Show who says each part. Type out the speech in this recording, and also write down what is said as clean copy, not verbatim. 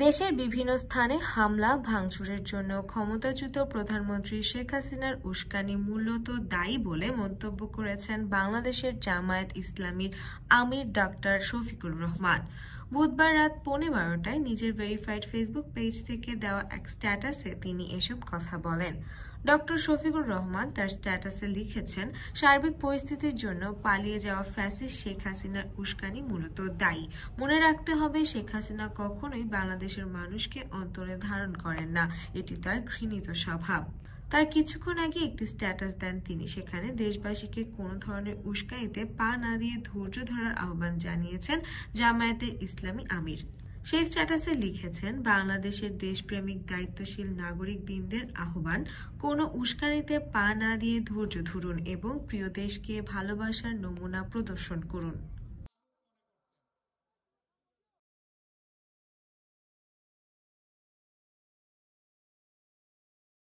Speaker 1: দেশের বিভিন্ন স্থানে হামলা ভাঙচুরের জন্য ক্ষমতাচ্যুত প্রধানমন্ত্রী শেখ হাসিনার উস্কানি মূলত দায়ী বলে মন্তব্য করেছেন বাংলাদেশের জামায়াত ইসলামীর আমির ডক্টর শফিকুর রহমান। বুধবার রাত 12:15টায় নিজের ভেরিফাইড ফেসবুক পেজ থেকে দেওয়া এক স্ট্যাটাসে তিনি এসব কথা বলেন। ডক্টর শফিকুর রহমান তার স্ট্যাটাসে লিখেছেন, সার্বিক পরিস্থিতির জন্য পালিয়ে যাওয়া ফ্যাসিস্ট শেখ হাসিনার উস্কানি মূলত দায়ী। মনে রাখতে হবে, শেখ হাসিনা কখনোই বাংলাদেশের মানুষকে অন্তরে ধারণ করেন না, এটি তার ঘৃণিত স্বভাব। তার কিছুক্ষণ আগে একটি স্ট্যাটাস দেন তিনি, সেখানে দেশবাসীকে কোনো ধরনের উস্কানিতে পা না দিয়ে ধৈর্য ধরার আহ্বান জানিয়েছেন জামায়াতে ইসলামী আমির। সেই স্ট্যাটাসে লিখেছেন, বাংলাদেশের দেশপ্রেমিক দায়িত্বশীল নাগরিকবৃন্দের আহ্বান, কোনো উস্কানিতে পা না দিয়ে ধৈর্য ধরুন এবং প্রিয় দেশকে ভালোবাসার নমুনা প্রদর্শন করুন।